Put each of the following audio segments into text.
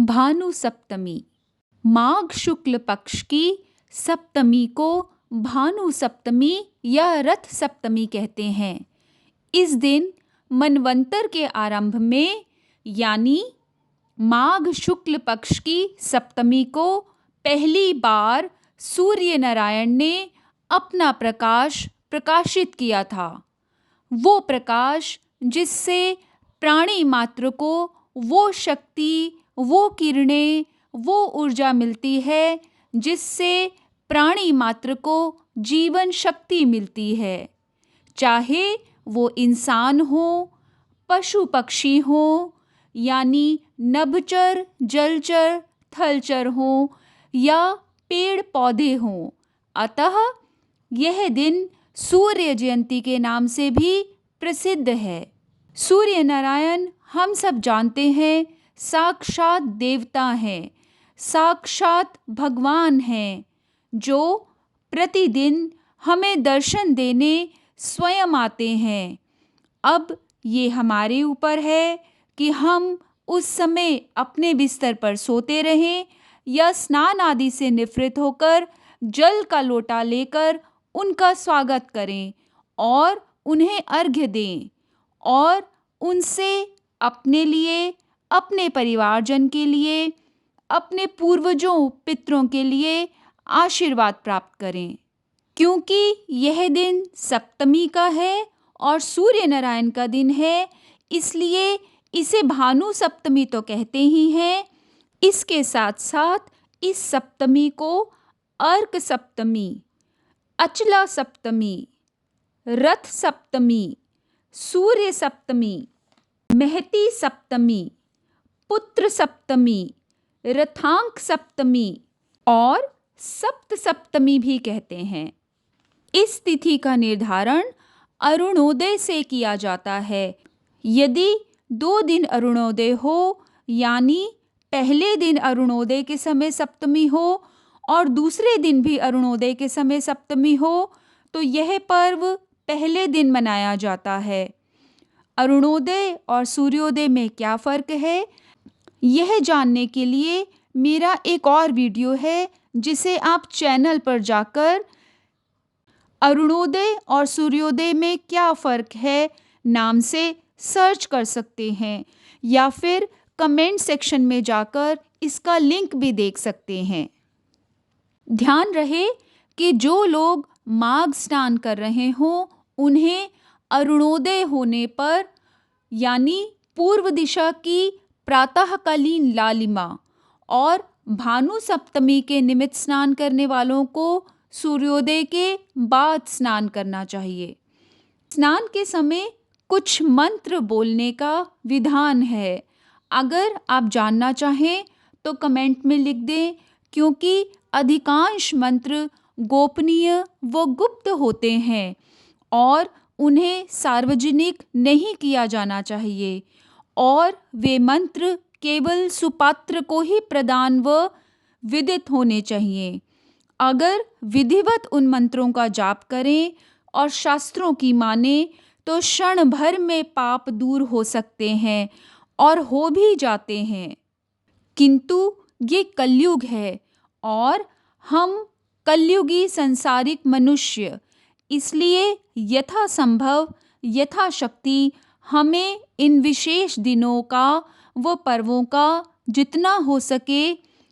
भानु सप्तमी। माघ शुक्ल पक्ष की सप्तमी को भानु सप्तमी या रथ सप्तमी कहते हैं। इस दिन मनवंतर के आरंभ में यानी माघ शुक्ल पक्ष की सप्तमी को पहली बार सूर्य नारायण ने अपना प्रकाश प्रकाशित किया था। वो प्रकाश जिससे प्राणी मात्र को वो शक्ति, वो किरणें, वो ऊर्जा मिलती है जिससे प्राणी मात्र को जीवन शक्ति मिलती है। चाहे वो इंसान हो, पशु पक्षी हो, यानी नभचर, जलचर, थलचर हो या पेड़ पौधे हों। अतः यह दिन सूर्य जयंती के नाम से भी प्रसिद्ध है। सूर्य नारायण हम सब जानते हैं साक्षात देवता हैं, साक्षात भगवान हैं, जो प्रतिदिन हमें दर्शन देने स्वयं आते हैं। अब ये हमारे ऊपर है कि हम उस समय अपने बिस्तर पर सोते रहें या स्नान आदि से निवृत्त होकर जल का लोटा लेकर उनका स्वागत करें और उन्हें अर्घ्य दें और उनसे अपने लिए, अपने परिवारजन के लिए, अपने पूर्वजों पितरों के लिए आशीर्वाद प्राप्त करें। क्योंकि यह दिन सप्तमी का है और सूर्य नारायण का दिन है, इसलिए इसे भानु सप्तमी तो कहते ही हैं। इसके साथ साथ इस सप्तमी को अर्क सप्तमी, अचला सप्तमी, रथ सप्तमी, सूर्य सप्तमी, महती सप्तमी, पुत्र सप्तमी, रथांक सप्तमी और सप्त सप्तमी भी कहते हैं। इस तिथि का निर्धारण अरुणोदय से किया जाता है। यदि 2 दिन अरुणोदय हो, यानी पहले दिन अरुणोदय के समय सप्तमी हो और दूसरे दिन भी अरुणोदय के समय सप्तमी हो, तो यह पर्व पहले दिन मनाया जाता है। अरुणोदय और सूर्योदय में क्या फ़र्क है, यह जानने के लिए मेरा एक और वीडियो है जिसे आप चैनल पर जाकर अरुणोदय और सूर्योदय में क्या फ़र्क है नाम से सर्च कर सकते हैं या फिर कमेंट सेक्शन में जाकर इसका लिंक भी देख सकते हैं। ध्यान रहे कि जो लोग माघ स्नान कर रहे हों उन्हें अरुणोदय होने पर यानी पूर्व दिशा की प्रातःकालीन लालिमा और भानु सप्तमी के निमित्त स्नान करने वालों को सूर्योदय के बाद स्नान करना चाहिए। स्नान के समय कुछ मंत्र बोलने का विधान है। अगर आप जानना चाहें तो कमेंट में लिख दें, क्योंकि अधिकांश मंत्र गोपनीय व गुप्त होते हैं और उन्हें सार्वजनिक नहीं किया जाना चाहिए और वे मंत्र केवल सुपात्र को ही प्रदान व विदित होने चाहिए। अगर विधिवत उन मंत्रों का जाप करें और शास्त्रों की माने तो क्षण भर में पाप दूर हो सकते हैं और हो भी जाते हैं। किंतु ये कलयुग है और हम कलयुगी संसारिक मनुष्य, इसलिए यथासंभव यथाशक्ति हमें इन विशेष दिनों का व पर्वों का जितना हो सके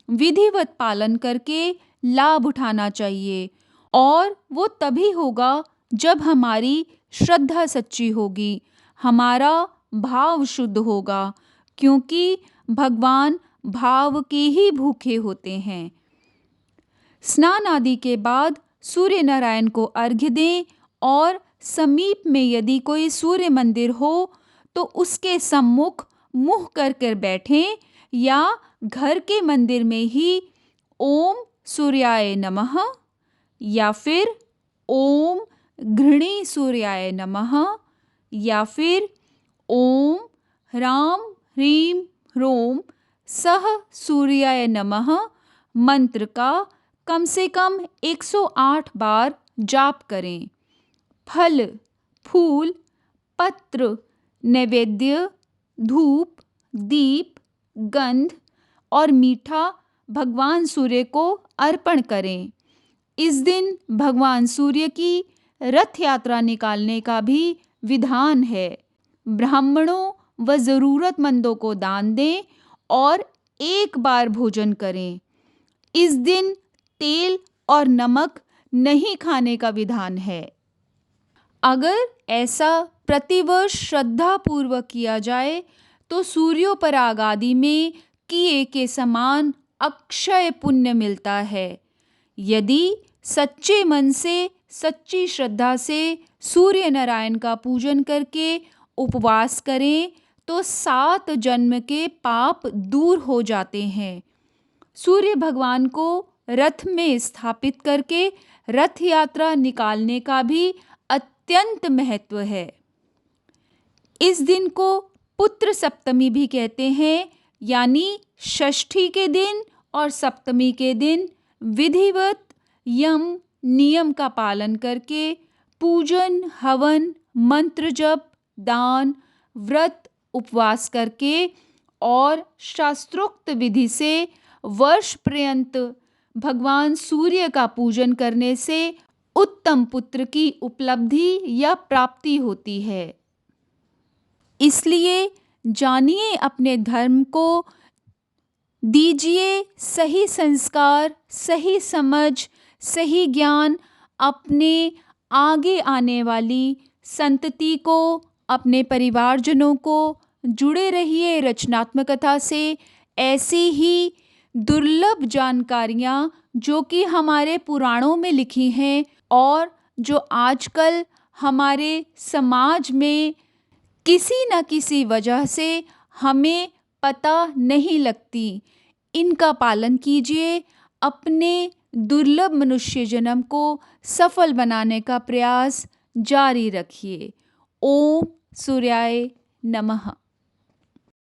विधिवत पालन करके लाभ उठाना चाहिए और वो तभी होगा जब हमारी श्रद्धा सच्ची होगी, हमारा भाव शुद्ध होगा, क्योंकि भगवान भाव के ही भूखे होते हैं। स्नान आदि के बाद सूर्य नारायण को अर्घ्य दें और समीप में यदि कोई सूर्य मंदिर हो तो उसके सम्मुख मुँह कर कर बैठें या घर के मंदिर में ही ओम सूर्याय नमः या फिर ओम घृणी सूर्याय नमः या फिर ओम ह्राम ह्रीम ह्रोम सह सूर्याय नमः मंत्र का कम से कम 108 बार जाप करें। फल, फूल, पत्र, नैवेद्य, धूप, दीप, गंध और मीठा भगवान सूर्य को अर्पण करें। इस दिन भगवान सूर्य की रथ यात्रा निकालने का भी विधान है। ब्राह्मणों व ज़रूरतमंदों को दान दें और एक बार भोजन करें। इस दिन तेल और नमक नहीं खाने का विधान है। अगर ऐसा प्रतिवर्ष श्रद्धा पूर्वक किया जाए तो सूर्योपराग आदि में किए के समान अक्षय पुण्य मिलता है। यदि सच्चे मन से, सच्ची श्रद्धा से सूर्य नारायण का पूजन करके उपवास करें तो 7 जन्म के पाप दूर हो जाते हैं। सूर्य भगवान को रथ में स्थापित करके रथ यात्रा निकालने का भी अत्यंत महत्व है। इस दिन को पुत्र सप्तमी भी कहते हैं, यानी षष्ठी के दिन और सप्तमी के दिन विधिवत यम नियम का पालन करके पूजन, हवन, मंत्र जप, दान, व्रत, उपवास करके और शास्त्रोक्त विधि से वर्ष पर्यंत भगवान सूर्य का पूजन करने से उत्तम पुत्र की उपलब्धि या प्राप्ति होती है। इसलिए जानिए अपने धर्म को, दीजिए सही संस्कार, सही समझ, सही ज्ञान अपने आगे आने वाली संतति को, अपने परिवारजनों को। जुड़े रहिए रचनात्मकता से। ऐसी ही दुर्लभ जानकारियाँ जो कि हमारे पुराणों में लिखी हैं और जो आजकल हमारे समाज में किसी न किसी वजह से हमें पता नहीं लगती, इनका पालन कीजिए। अपने दुर्लभ मनुष्य जन्म को सफल बनाने का प्रयास जारी रखिए। ओम सूर्याय नमः।